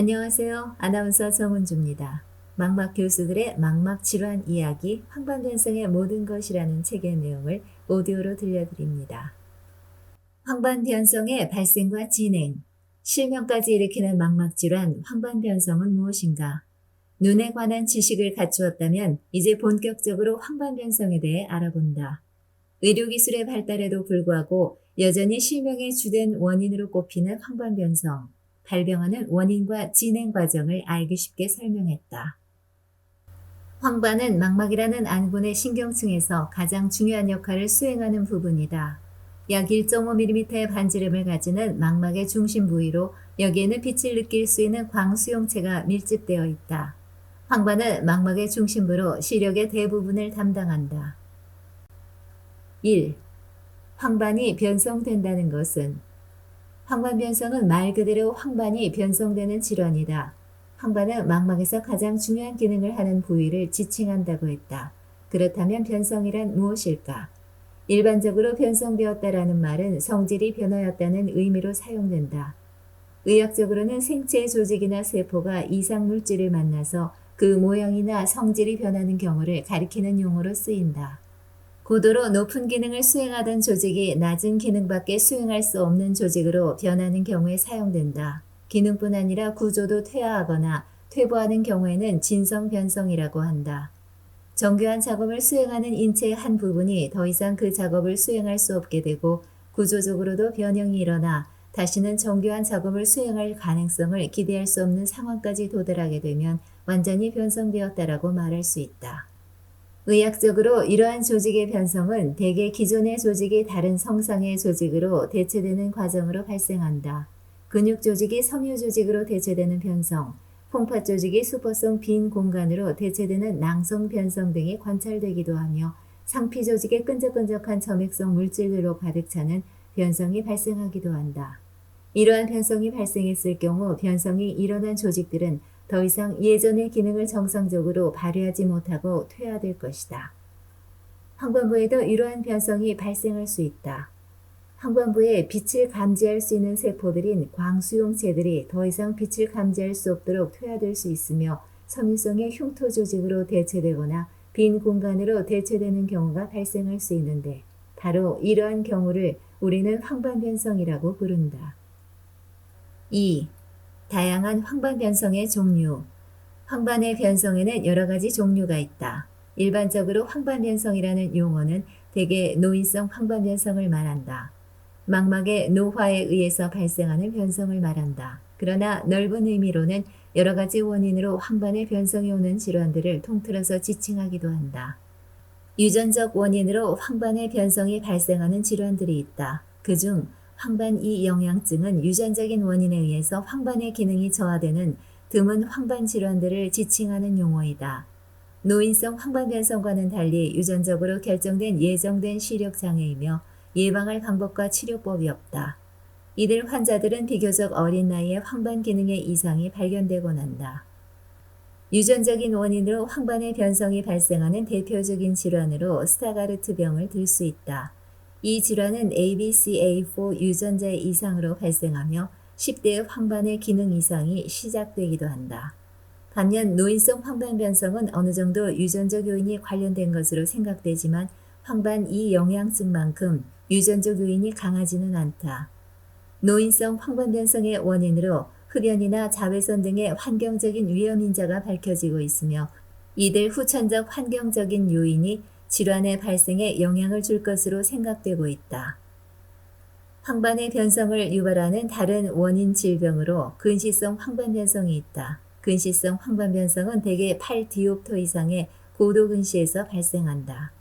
안녕하세요. 아나운서 정은주입니다. 망막 교수들의 망막 질환 이야기 황반변성의 모든 것이라는 책의 내용을 오디오로 들려드립니다. 황반변성의 발생과 진행, 실명까지 일으키는 망막 질환 황반변성은 무엇인가? 눈에 관한 지식을 갖추었다면 이제 본격적으로 황반변성에 대해 알아본다. 의료기술의 발달에도 불구하고 여전히 실명의 주된 원인으로 꼽히는 황반변성. 발병하는 원인과 진행 과정을 알기 쉽게 설명했다. 황반은 망막이라는 안군의 신경층에서 가장 중요한 역할을 수행하는 부분이다. 약 1.5mm의 반지름을 가지는 망막의 중심 부위로 여기에는 빛을 느낄 수 있는 광수용체가 밀집되어 있다. 황반은 망막의 중심부로 시력의 대부분을 담당한다. 1. 황반이 변성된다는 것은 황반변성은 말 그대로 황반이 변성되는 질환이다. 황반은 망막에서 가장 중요한 기능을 하는 부위를 지칭한다고 했다. 그렇다면 변성이란 무엇일까? 일반적으로 변성되었다라는 말은 성질이 변하였다는 의미로 사용된다. 의학적으로는 생체의 조직이나 세포가 이상 물질을 만나서 그 모양이나 성질이 변하는 경우를 가리키는 용어로 쓰인다. 고도로 높은 기능을 수행하던 조직이 낮은 기능밖에 수행할 수 없는 조직으로 변하는 경우에 사용된다. 기능뿐 아니라 구조도 퇴화하거나 퇴보하는 경우에는 진성변성이라고 한다. 정교한 작업을 수행하는 인체의 한 부분이 더 이상 그 작업을 수행할 수 없게 되고 구조적으로도 변형이 일어나 다시는 정교한 작업을 수행할 가능성을 기대할 수 없는 상황까지 도달하게 되면 완전히 변성되었다라고 말할 수 있다. 의학적으로 이러한 조직의 변성은 대개 기존의 조직이 다른 성상의 조직으로 대체되는 과정으로 발생한다. 근육 조직이 섬유 조직으로 대체되는 변성, 콩팥 조직이 수포성 빈 공간으로 대체되는 낭성 변성 등이 관찰되기도 하며 상피 조직의 끈적끈적한 점액성 물질들로 가득 차는 변성이 발생하기도 한다. 이러한 변성이 발생했을 경우 변성이 일어난 조직들은 더 이상 예전의 기능을 정상적으로 발휘하지 못하고 퇴화될 것이다. 황반부에도 이러한 변성이 발생할 수 있다. 황반부에 빛을 감지할 수 있는 세포들인 광수용체들이 더 이상 빛을 감지할 수 없도록 퇴화될 수 있으며 섬유성의 흉터 조직으로 대체되거나 빈 공간으로 대체되는 경우가 발생할 수 있는데 바로 이러한 경우를 우리는 황반변성이라고 부른다. 2. 다양한 황반변성의 종류. 황반의 변성에는 여러 가지 종류가 있다. 일반적으로 황반변성이라는 용어는 대개 노인성 황반변성을 말한다. 망막의 노화에 의해서 발생하는 변성을 말한다. 그러나 넓은 의미로는 여러 가지 원인으로 황반의 변성이 오는 질환들을 통틀어서 지칭하기도 한다. 유전적 원인으로 황반의 변성이 발생하는 질환들이 있다. 그중 황반2 영양증은 유전적인 원인에 의해서 황반의 기능이 저하되는 드문 황반 질환들을 지칭하는 용어이다. 노인성 황반변성과는 달리 유전적으로 결정된 예정된 시력 장애이며 예방할 방법과 치료법이 없다. 이들 환자들은 비교적 어린 나이에 황반 기능의 이상이 발견되곤 한다. 유전적인 원인으로 황반의 변성이 발생하는 대표적인 질환으로 스타가르트병을 들 수 있다. 이 질환은 ABCA4 유전자의 이상으로 발생하며 10대의 황반의 기능 이상이 시작되기도 한다. 반면 노인성 황반변성은 어느 정도 유전적 요인이 관련된 것으로 생각되지만 황반2 영양증만큼 유전적 요인이 강하지는 않다. 노인성 황반변성의 원인으로 흡연이나 자외선 등의 환경적인 위험인자가 밝혀지고 있으며 이들 후천적 환경적인 요인이 질환의 발생에 영향을 줄 것으로 생각되고 있다. 황반의 변성을 유발하는 다른 원인 질병으로 근시성 황반변성이 있다. 근시성 황반변성은 대개 8디옵터 이상의 고도 근시에서 발생한다.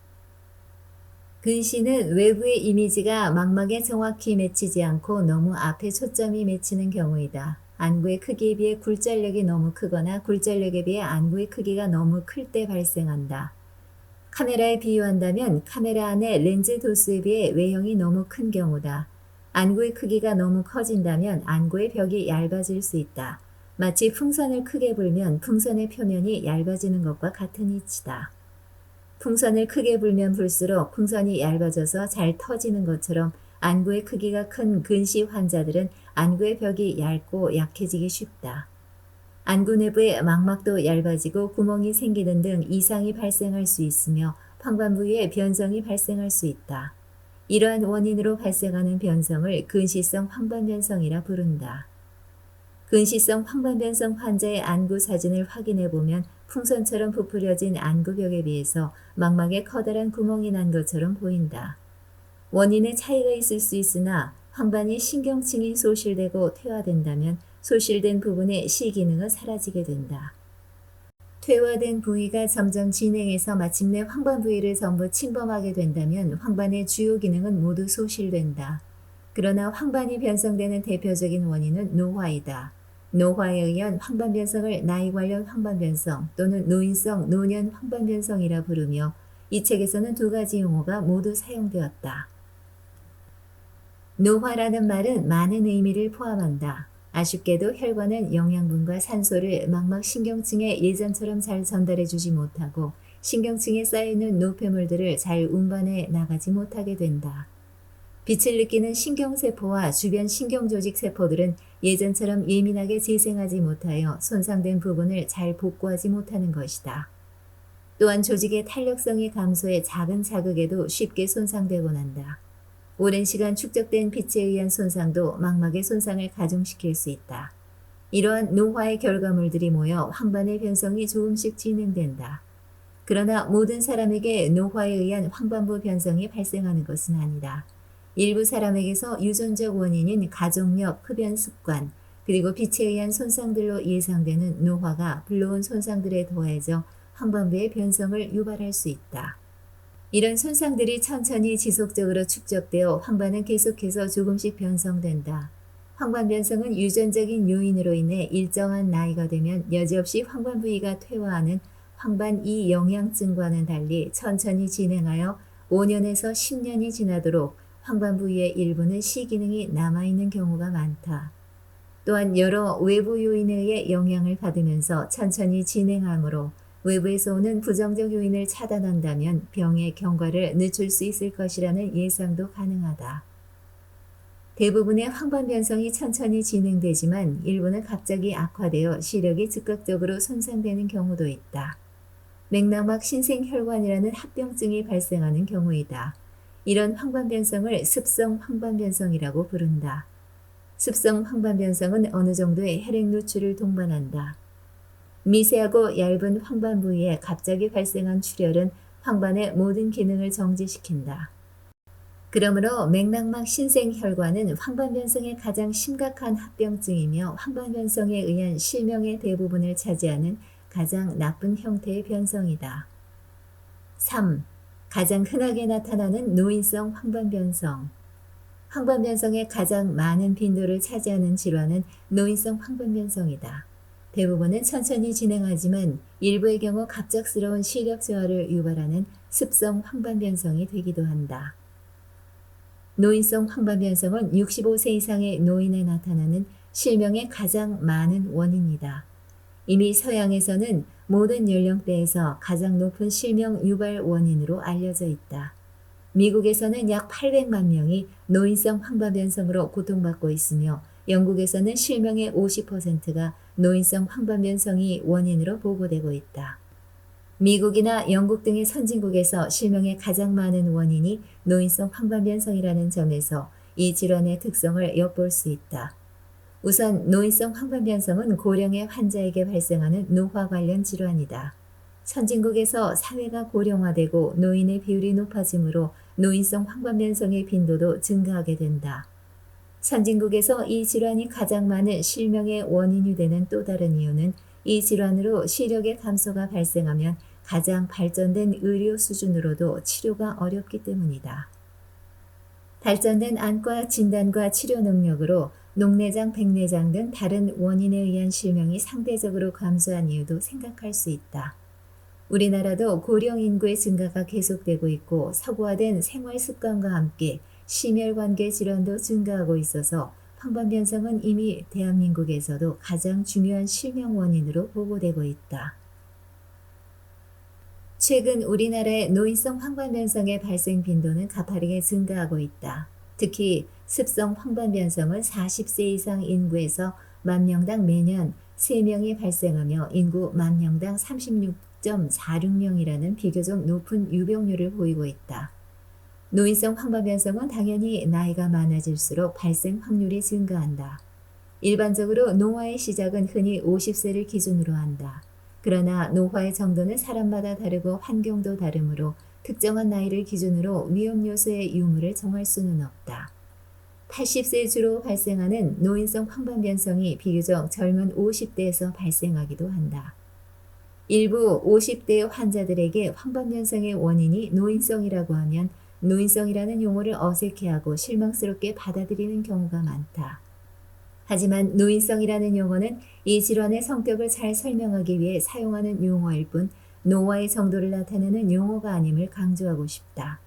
근시는 외부의 이미지가 망막에 정확히 맺히지 않고 너무 앞에 초점이 맺히는 경우이다. 안구의 크기에 비해 굴절력이 너무 크거나 굴절력에 비해 안구의 크기가 너무 클 때 발생한다. 카메라에 비유한다면 카메라 안의 렌즈 도수에 비해 외형이 너무 큰 경우다. 안구의 크기가 너무 커진다면 안구의 벽이 얇아질 수 있다. 마치 풍선을 크게 불면 풍선의 표면이 얇아지는 것과 같은 이치다. 풍선을 크게 불면 불수록 풍선이 얇아져서 잘 터지는 것처럼 안구의 크기가 큰 근시 환자들은 안구의 벽이 얇고 약해지기 쉽다. 안구 내부의 망막도 얇아지고 구멍이 생기는 등 이상이 발생할 수 있으며 황반 부위에 변성이 발생할 수 있다. 이러한 원인으로 발생하는 변성을 근시성 황반변성이라 부른다. 근시성 황반변성 환자의 안구 사진을 확인해 보면 풍선처럼 부풀려진 안구벽에 비해서 망막에 커다란 구멍이 난 것처럼 보인다. 원인의 차이가 있을 수 있으나 황반이 신경층이 소실되고 퇴화된다면 소실된 부분의 시기능은 사라지게 된다. 퇴화된 부위가 점점 진행해서 마침내 황반 부위를 전부 침범하게 된다면 황반의 주요 기능은 모두 소실된다. 그러나 황반이 변성되는 대표적인 원인은 노화이다. 노화에 의한 황반 변성을 나이 관련 황반 변성 또는 노인성 노년 황반 변성이라 부르며 이 책에서는 두 가지 용어가 모두 사용되었다. 노화라는 말은 많은 의미를 포함한다. 아쉽게도 혈관은 영양분과 산소를 망막 신경층에 예전처럼 잘 전달해주지 못하고 신경층에 쌓여있는 노폐물들을 잘 운반해 나가지 못하게 된다. 빛을 느끼는 신경세포와 주변 신경조직 세포들은 예전처럼 예민하게 재생하지 못하여 손상된 부분을 잘 복구하지 못하는 것이다. 또한 조직의 탄력성이 감소해 작은 자극에도 쉽게 손상되곤 한다. 오랜 시간 축적된 빛에 의한 손상도 망막의 손상을 가중시킬 수 있다. 이러한 노화의 결과물들이 모여 황반의 변성이 조금씩 진행된다. 그러나 모든 사람에게 노화에 의한 황반부 변성이 발생하는 것은 아니다. 일부 사람에게서 유전적 원인인 가족력, 흡연 습관, 그리고 빛에 의한 손상들로 예상되는 노화가 불러온 손상들에 더해져 황반부의 변성을 유발할 수 있다. 이런 손상들이 천천히 지속적으로 축적되어 황반은 계속해서 조금씩 변성된다. 황반 변성은 유전적인 요인으로 인해 일정한 나이가 되면 여지없이 황반 부위가 퇴화하는 황반 2 영양증과는 달리 천천히 진행하여 5년에서 10년이 지나도록 황반 부위의 일부는 시기능이 남아있는 경우가 많다. 또한 여러 외부 요인에 의해 영향을 받으면서 천천히 진행하므로 외부에서 오는 부정적 요인을 차단한다면 병의 경과를 늦출 수 있을 것이라는 예상도 가능하다. 대부분의 황반 변성이 천천히 진행되지만 일부는 갑자기 악화되어 시력이 즉각적으로 손상되는 경우도 있다. 맥락막 신생혈관이라는 합병증이 발생하는 경우이다. 이런 황반 변성을 습성 황반 변성이라고 부른다. 습성 황반 변성은 어느 정도의 혈액 누출을 동반한다. 미세하고 얇은 황반 부위에 갑자기 발생한 출혈은 황반의 모든 기능을 정지시킨다. 그러므로 맥락막 신생혈관은 황반 변성의 가장 심각한 합병증이며 황반 변성에 의한 실명의 대부분을 차지하는 가장 나쁜 형태의 변성이다. 3. 가장 흔하게 나타나는 노인성 황반 변성. 황반 변성의 가장 많은 빈도를 차지하는 질환은 노인성 황반 변성이다. 대부분은 천천히 진행하지만 일부의 경우 갑작스러운 시력 저하를 유발하는 습성 황반 변성이 되기도 한다. 노인성 황반 변성은 65세 이상의 노인에 나타나는 실명의 가장 많은 원인이다. 이미 서양에서는 모든 연령대에서 가장 높은 실명 유발 원인으로 알려져 있다. 미국에서는 약 800만 명이 노인성 황반 변성으로 고통받고 있으며 영국에서는 실명의 50%가 노인성 황반 변성이 원인으로 보고되고 있다. 미국이나 영국 등의 선진국에서 실명의 가장 많은 원인이 노인성 황반 변성이라는 점에서 이 질환의 특성을 엿볼 수 있다. 우선 노인성 황반 변성은 고령의 환자에게 발생하는 노화 관련 질환이다. 선진국에서 사회가 고령화되고 노인의 비율이 높아지므로 노인성 황반 변성의 빈도도 증가하게 된다. 선진국에서 이 질환이 가장 많은 실명의 원인이 되는 또 다른 이유는 이 질환으로 시력의 감소가 발생하면 가장 발전된 의료 수준으로도 치료가 어렵기 때문이다. 발전된 안과 진단과 치료 능력으로 녹내장, 백내장 등 다른 원인에 의한 실명이 상대적으로 감소한 이유도 생각할 수 있다. 우리나라도 고령 인구의 증가가 계속되고 있고 서구화된 생활 습관과 함께 심혈관계 질환도 증가하고 있어서 황반 변성은 이미 대한민국에서도 가장 중요한 실명 원인으로 보고되고 있다. 최근 우리나라의 노인성 황반 변성의 발생 빈도는 가파르게 증가하고 있다. 특히 습성 황반 변성은 40세 이상 인구에서 만 명당 매년 3명이 발생하며 인구 만 명당 36.46명이라는 비교적 높은 유병률을 보이고 있다. 노인성 황반변성은 당연히 나이가 많아질수록 발생 확률이 증가한다. 일반적으로 노화의 시작은 흔히 50세를 기준으로 한다. 그러나 노화의 정도는 사람마다 다르고 환경도 다르므로 특정한 나이를 기준으로 위험 요소의 유무를 정할 수는 없다. 80세 주로 발생하는 노인성 황반변성이 비교적 젊은 50대에서 발생하기도 한다. 일부 50대 환자들에게 황반변성의 원인이 노인성이라고 하면 노인성이라는 용어를 어색해하고 실망스럽게 받아들이는 경우가 많다. 하지만 노인성이라는 용어는 이 질환의 성격을 잘 설명하기 위해 사용하는 용어일 뿐 노화의 정도를 나타내는 용어가 아님을 강조하고 싶다.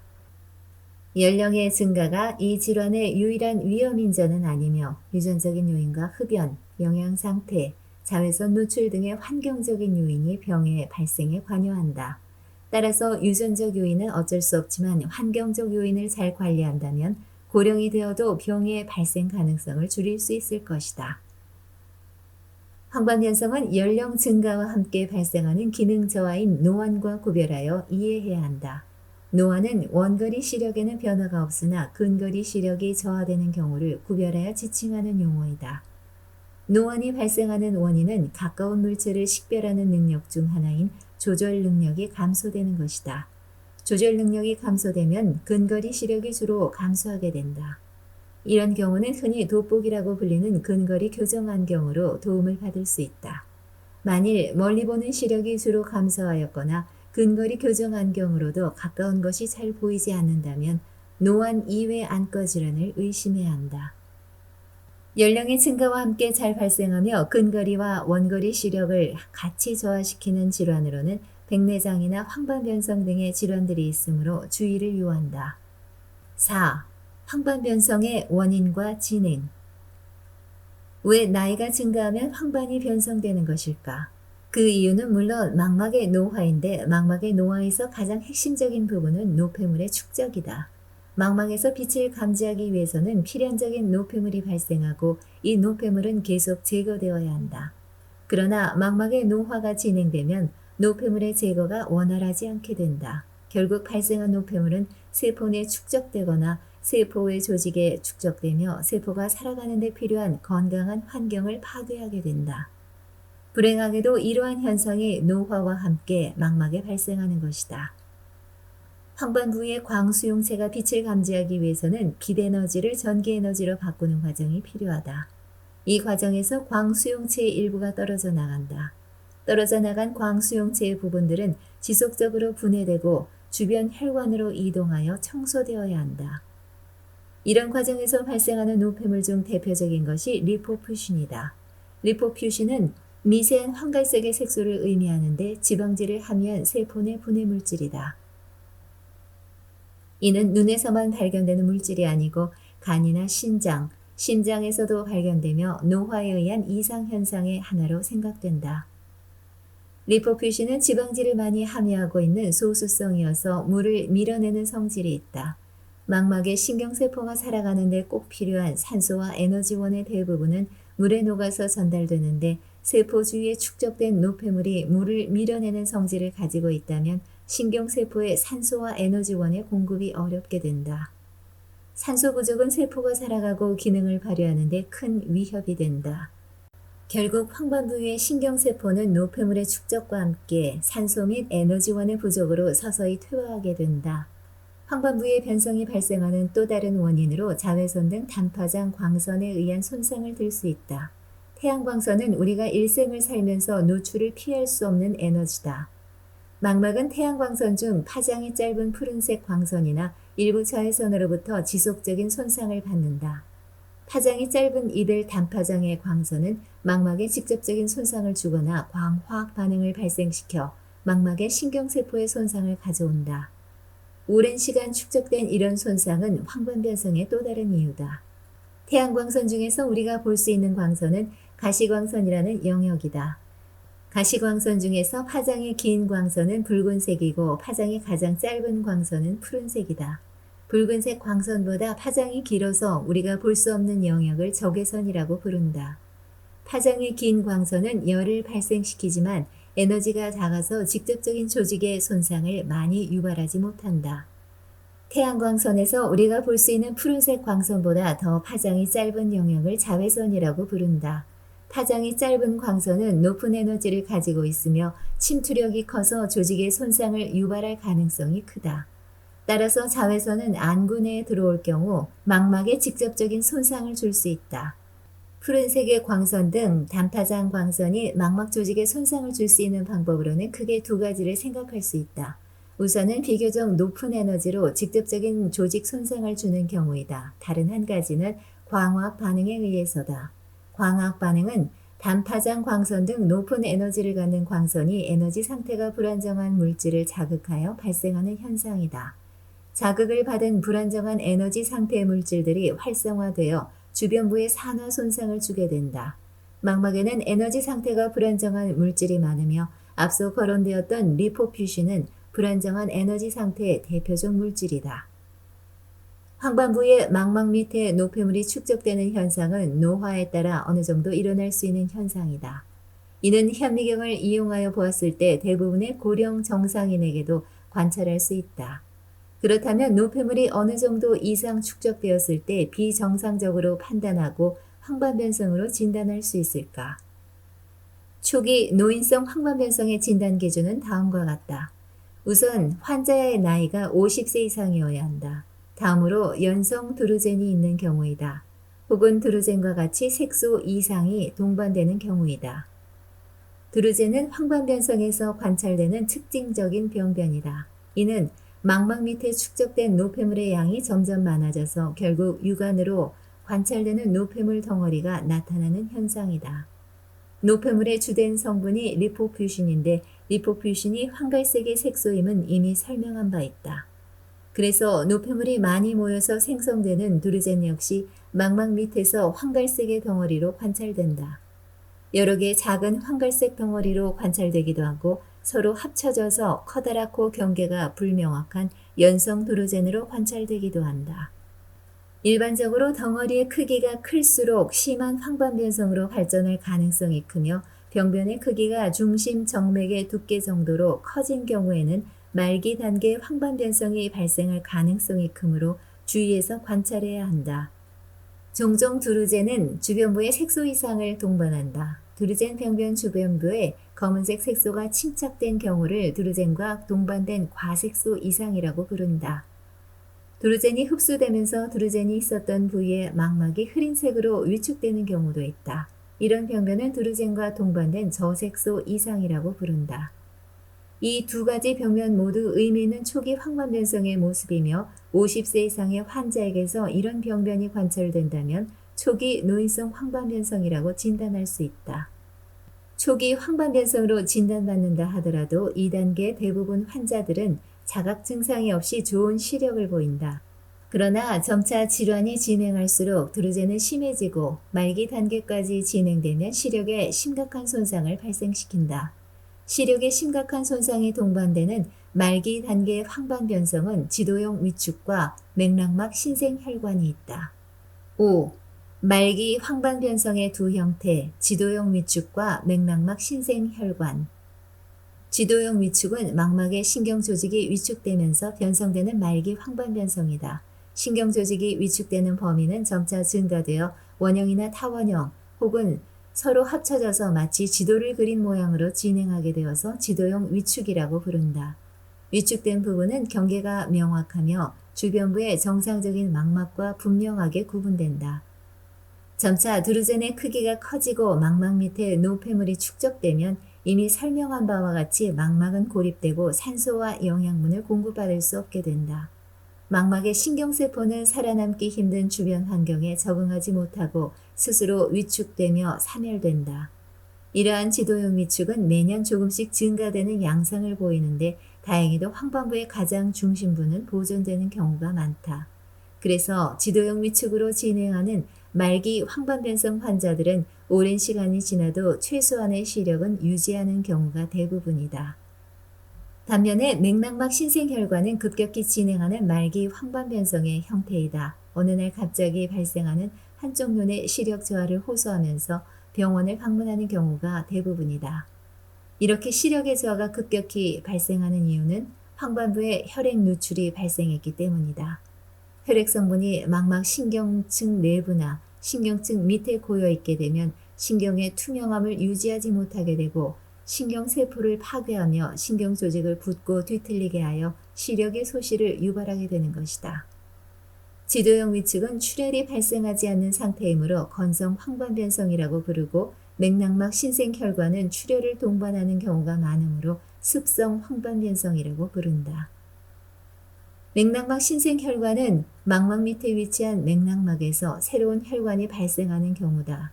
연령의 증가가 이 질환의 유일한 위험 인자는 아니며 유전적인 요인과 흡연, 영양 상태, 자외선 노출 등의 환경적인 요인이 병의 발생에 관여한다. 따라서 유전적 요인은 어쩔 수 없지만 환경적 요인을 잘 관리한다면 고령이 되어도 병의 발생 가능성을 줄일 수 있을 것이다. 황반변성은 연령 증가와 함께 발생하는 기능 저하인 노안과 구별하여 이해해야 한다. 노안은 원거리 시력에는 변화가 없으나 근거리 시력이 저하되는 경우를 구별하여 지칭하는 용어이다. 노안이 발생하는 원인은 가까운 물체를 식별하는 능력 중 하나인 조절 능력이 감소되는 것이다. 조절 능력이 감소되면 근거리 시력이 주로 감소하게 된다. 이런 경우는 흔히 돋보기라고 불리는 근거리 교정 안경으로 도움을 받을 수 있다. 만일 멀리 보는 시력이 주로 감소하였거나 근거리 교정 안경으로도 가까운 것이 잘 보이지 않는다면 노안 이외 안과 질환을 의심해야 한다. 연령의 증가와 함께 잘 발생하며 근거리와 원거리 시력을 같이 저하시키는 질환으로는 백내장이나 황반변성 등의 질환들이 있으므로 주의를 요한다. 4. 황반변성의 원인과 진행. 왜 나이가 증가하면 황반이 변성되는 것일까? 그 이유는 물론 망막의 노화인데 망막의 노화에서 가장 핵심적인 부분은 노폐물의 축적이다. 망막에서 빛을 감지하기 위해서는 필연적인 노폐물이 발생하고 이 노폐물은 계속 제거되어야 한다. 그러나 망막의 노화가 진행되면 노폐물의 제거가 원활하지 않게 된다. 결국 발생한 노폐물은 세포 내 축적되거나 세포의 조직에 축적되며 세포가 살아가는 데 필요한 건강한 환경을 파괴하게 된다. 불행하게도 이러한 현상이 노화와 함께 망막에 발생하는 것이다. 황반 부위의 광수용체가 빛을 감지하기 위해서는 빛에너지를 전기에너지로 바꾸는 과정이 필요하다. 이 과정에서 광수용체의 일부가 떨어져 나간다. 떨어져 나간 광수용체의 부분들은 지속적으로 분해되고 주변 혈관으로 이동하여 청소되어야 한다. 이런 과정에서 발생하는 노폐물 중 대표적인 것이 리포퓨신이다. 리포퓨신은 미세한 황갈색의 색소를 의미하는데 지방질을 함유한 세포 내 분해 물질이다. 이는 눈에서만 발견되는 물질이 아니고 간이나 신장, 심장에서도 발견되며 노화에 의한 이상현상의 하나로 생각된다. 리포퓨신은 지방질을 많이 함유하고 있는 소수성이어서 물을 밀어내는 성질이 있다. 망막의 신경세포가 살아가는 데 꼭 필요한 산소와 에너지원의 대부분은 물에 녹아서 전달되는데 세포 주위에 축적된 노폐물이 물을 밀어내는 성질을 가지고 있다면 신경세포의 산소와 에너지원의 공급이 어렵게 된다. 산소 부족은 세포가 살아가고 기능을 발휘하는 데 큰 위협이 된다. 결국 황반 부위의 신경세포는 노폐물의 축적과 함께 산소 및 에너지원의 부족으로 서서히 퇴화하게 된다. 황반 부위의 변성이 발생하는 또 다른 원인으로 자외선 등 단파장 광선에 의한 손상을 들 수 있다. 태양광선은 우리가 일생을 살면서 노출을 피할 수 없는 에너지다. 망막은 태양광선 중 파장이 짧은 푸른색 광선이나 일부 자외선으로부터 지속적인 손상을 받는다. 파장이 짧은 이들 단파장의 광선은 망막에 직접적인 손상을 주거나 광화학 반응을 발생시켜 망막의 신경세포의 손상을 가져온다. 오랜 시간 축적된 이런 손상은 황반변성의 또 다른 이유다. 태양광선 중에서 우리가 볼 수 있는 광선은 가시광선이라는 영역이다. 가시광선 중에서 파장이 긴 광선은 붉은색이고 파장이 가장 짧은 광선은 푸른색이다. 붉은색 광선보다 파장이 길어서 우리가 볼 수 없는 영역을 적외선이라고 부른다. 파장이 긴 광선은 열을 발생시키지만 에너지가 작아서 직접적인 조직의 손상을 많이 유발하지 못한다. 태양광선에서 우리가 볼 수 있는 푸른색 광선보다 더 파장이 짧은 영역을 자외선이라고 부른다. 파장이 짧은 광선은 높은 에너지를 가지고 있으며 침투력이 커서 조직의 손상을 유발할 가능성이 크다. 따라서 자외선은 안구 내에 들어올 경우 망막에 직접적인 손상을 줄 수 있다. 푸른색의 광선 등 단파장 광선이 망막 조직에 손상을 줄 수 있는 방법으로는 크게 두 가지를 생각할 수 있다. 우선은 비교적 높은 에너지로 직접적인 조직 손상을 주는 경우이다. 다른 한 가지는 광학 반응에 의해서다. 광학 반응은 단파장 광선 등 높은 에너지를 갖는 광선이 에너지 상태가 불안정한 물질을 자극하여 발생하는 현상이다. 자극을 받은 불안정한 에너지 상태의 물질들이 활성화되어 주변부에 산화 손상을 주게 된다. 망막에는 에너지 상태가 불안정한 물질이 많으며 앞서 거론되었던 리포퓨신은 불안정한 에너지 상태의 대표적 물질이다. 황반부의 망막 밑에 노폐물이 축적되는 현상은 노화에 따라 어느 정도 일어날 수 있는 현상이다. 이는 현미경을 이용하여 보았을 때 대부분의 고령 정상인에게도 관찰할 수 있다. 그렇다면 노폐물이 어느 정도 이상 축적되었을 때 비정상적으로 판단하고 황반변성으로 진단할 수 있을까? 초기 노인성 황반변성의 진단 기준은 다음과 같다. 우선 환자의 나이가 50세 이상이어야 한다. 다음으로 연성 드루젠이 있는 경우이다. 혹은 드루젠과 같이 색소 이상이 동반되는 경우이다. 드루젠은 황반변성에서 관찰되는 특징적인 병변이다. 이는 망막 밑에 축적된 노폐물의 양이 점점 많아져서 결국 육안으로 관찰되는 노폐물 덩어리가 나타나는 현상이다. 노폐물의 주된 성분이 리포퓨신인데 리포퓨신이 황갈색의 색소임은 이미 설명한 바 있다. 그래서 노폐물이 많이 모여서 생성되는 드루젠 역시 망막 밑에서 황갈색의 덩어리로 관찰된다. 여러 개의 작은 황갈색 덩어리로 관찰되기도 하고 서로 합쳐져서 커다랗고 경계가 불명확한 연성 드루젠으로 관찰되기도 한다. 일반적으로 덩어리의 크기가 클수록 심한 황반변성으로 발전할 가능성이 크며 병변의 크기가 중심 정맥의 두께 정도로 커진 경우에는 말기 단계 황반변성이 발생할 가능성이 크므로 주의해서 관찰해야 한다. 종종 드루젠은 주변부에 색소 이상을 동반한다. 드루젠 병변 주변부에 검은색 색소가 침착된 경우를 드루젠과 동반된 과색소 이상이라고 부른다. 드루젠이 흡수되면서 드루젠이 있었던 부위의 망막이 흐린색으로 위축되는 경우도 있다. 이런 병변은 드루젠과 동반된 저색소 이상이라고 부른다. 이 두 가지 병변 모두 의미 있는 초기 황반변성의 모습이며 50세 이상의 환자에게서 이런 병변이 관찰된다면 초기 노인성 황반변성이라고 진단할 수 있다. 초기 황반변성으로 진단받는다 하더라도 2단계 대부분 환자들은 자각 증상이 없이 좋은 시력을 보인다. 그러나 점차 질환이 진행할수록 드루젠은 심해지고 말기 단계까지 진행되면 시력에 심각한 손상을 발생시킨다. 시력에 심각한 손상이 동반되는 말기 단계의 황반변성은 지도용 위축과 맥락막 신생혈관이 있다. 5. 말기 황반변성의 두 형태, 지도용 위축과 맥락막 신생혈관. 지도용 위축은 망막의 신경조직이 위축되면서 변성되는 말기 황반변성이다. 신경조직이 위축되는 범위는 점차 증가되어 원형이나 타원형 혹은 서로 합쳐져서 마치 지도를 그린 모양으로 진행하게 되어서 지도용 위축이라고 부른다. 위축된 부분은 경계가 명확하며 주변부의 정상적인 망막과 분명하게 구분된다. 점차 드루젠의 크기가 커지고 망막 밑에 노폐물이 축적되면 이미 설명한 바와 같이 망막은 고립되고 산소와 영양분을 공급받을 수 없게 된다. 망막의 신경세포는 살아남기 힘든 주변 환경에 적응하지 못하고 스스로 위축되며 사멸된다. 이러한 지도용 위축은 매년 조금씩 증가되는 양상을 보이는데 다행히도 황반부의 가장 중심부는 보존되는 경우가 많다. 그래서 지도용 위축으로 진행하는 말기 황반변성 환자들은 오랜 시간이 지나도 최소한의 시력은 유지하는 경우가 대부분이다. 반면에 맥락막 신생혈관은 급격히 진행하는 말기 황반변성의 형태이다. 어느 날 갑자기 발생하는 한쪽 눈의 시력 저하를 호소하면서 병원을 방문하는 경우가 대부분이다. 이렇게 시력의 저하가 급격히 발생하는 이유는 황반부에 혈액 누출이 발생했기 때문이다. 혈액 성분이 망막 신경층 내부나 신경층 밑에 고여 있게 되면 신경의 투명함을 유지하지 못하게 되고 신경세포를 파괴하며 신경조직을 붓고 뒤틀리게 하여 시력의 소실을 유발하게 되는 것이다. 지도형 위축은 출혈이 발생하지 않는 상태이므로 건성 황반변성이라고 부르고 맥락막 신생혈관은 출혈을 동반하는 경우가 많으므로 습성 황반변성이라고 부른다. 맥락막 신생혈관은 망막 밑에 위치한 맥락막에서 새로운 혈관이 발생하는 경우다.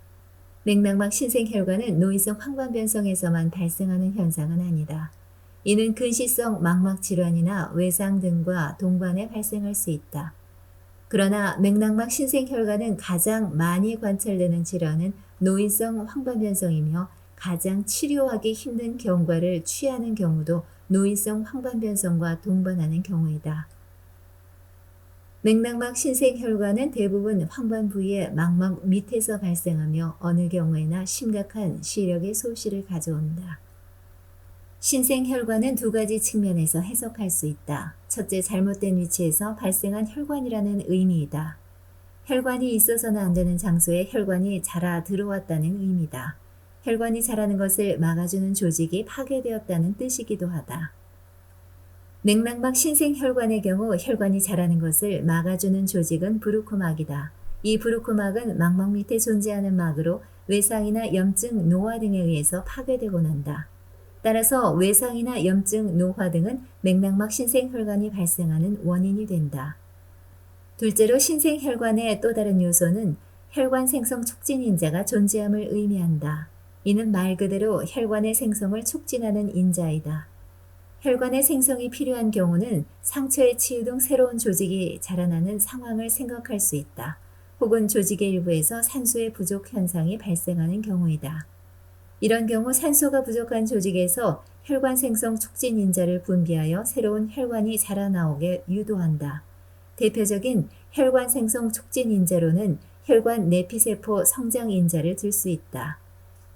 맥락막 신생혈관은 노인성 황반변성에서만 발생하는 현상은 아니다. 이는 근시성 망막 질환이나 외상 등과 동반해 발생할 수 있다. 그러나 맥락막 신생혈관은 가장 많이 관찰되는 질환은 노인성 황반변성이며 가장 치료하기 힘든 경과를 취하는 경우도 노인성 황반변성과 동반하는 경우이다. 맥락막 신생혈관은 대부분 황반 부위의 망막 밑에서 발생하며 어느 경우에나 심각한 시력의 소실을 가져온다. 신생혈관은 두 가지 측면에서 해석할 수 있다. 첫째, 잘못된 위치에서 발생한 혈관이라는 의미이다. 혈관이 있어서는 안 되는 장소에 혈관이 자라 들어왔다는 의미다. 혈관이 자라는 것을 막아주는 조직이 파괴되었다는 뜻이기도 하다. 맥락막 신생혈관의 경우 혈관이 자라는 것을 막아주는 조직은 브루코막이다. 이 브루코막은 망막 밑에 존재하는 막으로 외상이나 염증, 노화 등에 의해서 파괴되고 난다. 따라서 외상이나 염증, 노화 등은 맥락막 신생혈관이 발생하는 원인이 된다. 둘째로 신생혈관의 또 다른 요소는 혈관 생성 촉진 인자가 존재함을 의미한다. 이는 말 그대로 혈관의 생성을 촉진하는 인자이다. 혈관의 생성이 필요한 경우는 상처에 치유 등 새로운 조직이 자라나는 상황을 생각할 수 있다. 혹은 조직의 일부에서 산소의 부족 현상이 발생하는 경우이다. 이런 경우 산소가 부족한 조직에서 혈관 생성 촉진 인자를 분비하여 새로운 혈관이 자라나오게 유도한다. 대표적인 혈관 생성 촉진 인자로는 혈관 내피세포 성장 인자를 들 수 있다.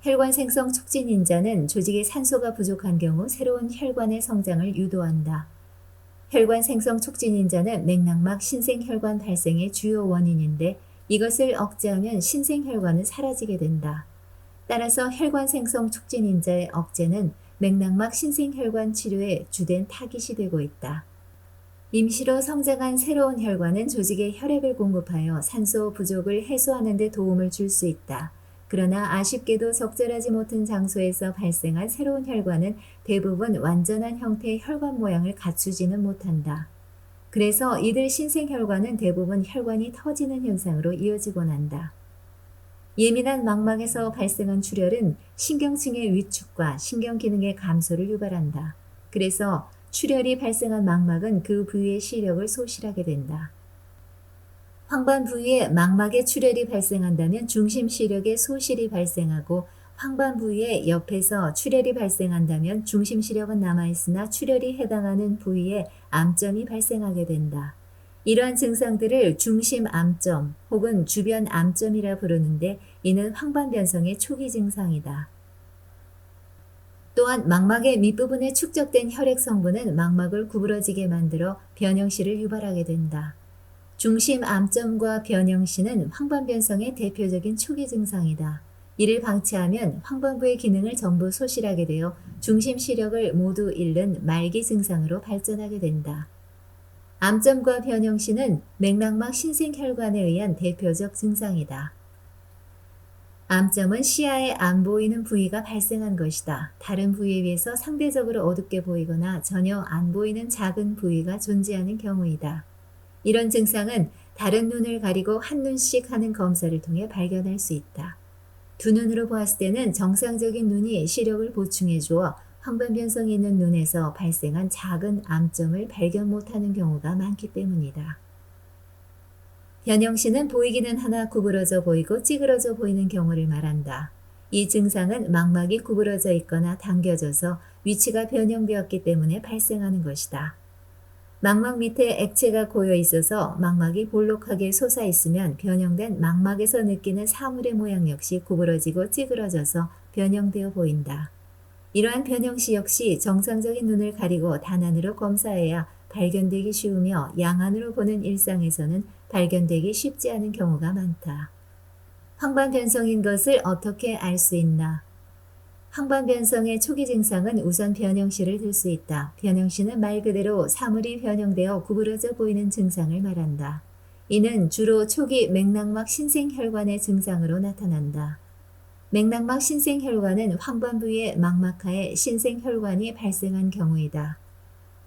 혈관 생성 촉진 인자는 조직에 산소가 부족한 경우 새로운 혈관의 성장을 유도한다. 혈관 생성 촉진 인자는 맥락막 신생혈관 발생의 주요 원인인데 이것을 억제하면 신생혈관은 사라지게 된다. 따라서 혈관 생성 촉진 인자의 억제는 맥락막 신생혈관 치료의 주된 타깃이 되고 있다. 임시로 성장한 새로운 혈관은 조직에 혈액을 공급하여 산소 부족을 해소하는 데 도움을 줄 수 있다. 그러나 아쉽게도 적절하지 못한 장소에서 발생한 새로운 혈관은 대부분 완전한 형태의 혈관 모양을 갖추지는 못한다. 그래서 이들 신생혈관은 대부분 혈관이 터지는 현상으로 이어지곤 한다. 예민한 망막에서 발생한 출혈은 신경층의 위축과 신경 기능의 감소를 유발한다. 그래서 출혈이 발생한 망막은 그 부위의 시력을 소실하게 된다. 황반 부위에 망막에 출혈이 발생한다면 중심 시력에 소실이 발생하고 황반 부위의 옆에서 출혈이 발생한다면 중심 시력은 남아있으나 출혈이 해당하는 부위에 암점이 발생하게 된다. 이러한 증상들을 중심 암점 혹은 주변 암점이라 부르는데 이는 황반변성의 초기 증상이다. 또한 망막의 밑부분에 축적된 혈액 성분은 망막을 구부러지게 만들어 변형시를 유발하게 된다. 중심 암점과 변형시는 황반변성의 대표적인 초기 증상이다. 이를 방치하면 황반부의 기능을 전부 소실하게 되어 중심 시력을 모두 잃는 말기 증상으로 발전하게 된다. 암점과 변형시는 맥락막 신생혈관에 의한 대표적 증상이다. 암점은 시야에 안 보이는 부위가 발생한 것이다. 다른 부위에 비해서 상대적으로 어둡게 보이거나 전혀 안 보이는 작은 부위가 존재하는 경우이다. 이런 증상은 다른 눈을 가리고 한눈씩 하는 검사를 통해 발견할 수 있다. 두 눈으로 보았을 때는 정상적인 눈이 시력을 보충해 주어 황반변성이 있는 눈에서 발생한 작은 암점을 발견 못하는 경우가 많기 때문이다. 변형시는 보이기는 하나 구부러져 보이고 찌그러져 보이는 경우를 말한다. 이 증상은 망막이 구부러져 있거나 당겨져서 위치가 변형되었기 때문에 발생하는 것이다. 망막 밑에 액체가 고여 있어서 망막이 볼록하게 솟아 있으면 변형된 망막에서 느끼는 사물의 모양 역시 구부러지고 찌그러져서 변형되어 보인다. 이러한 변형 시 역시 정상적인 눈을 가리고 단안으로 검사해야 발견되기 쉬우며 양안으로 보는 일상에서는 발견되기 쉽지 않은 경우가 많다. 황반변성인 것을 어떻게 알 수 있나? 황반변성의 초기 증상은 우선 변형시를 들 수 있다. 변형시는 말 그대로 사물이 변형되어 구부러져 보이는 증상을 말한다. 이는 주로 초기 맥락막 신생혈관의 증상으로 나타난다. 맥락막 신생혈관은 황반 부위의 망막하에 신생혈관이 발생한 경우이다.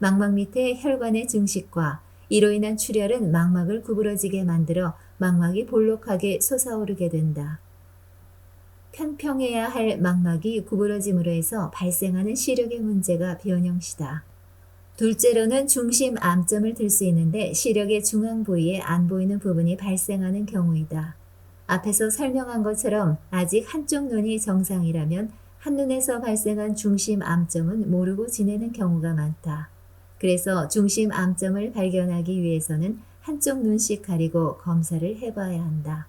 망막 밑에 혈관의 증식과 이로 인한 출혈은 망막을 구부러지게 만들어 망막이 볼록하게 솟아오르게 된다. 편평해야 할 망막이 구부러짐으로 해서 발생하는 시력의 문제가 변형시다. 둘째로는 중심 암점을 들 수 있는데 시력의 중앙 부위에 안 보이는 부분이 발생하는 경우이다. 앞에서 설명한 것처럼 아직 한쪽 눈이 정상이라면 한눈에서 발생한 중심 암점은 모르고 지내는 경우가 많다. 그래서 중심 암점을 발견하기 위해서는 한쪽 눈씩 가리고 검사를 해봐야 한다.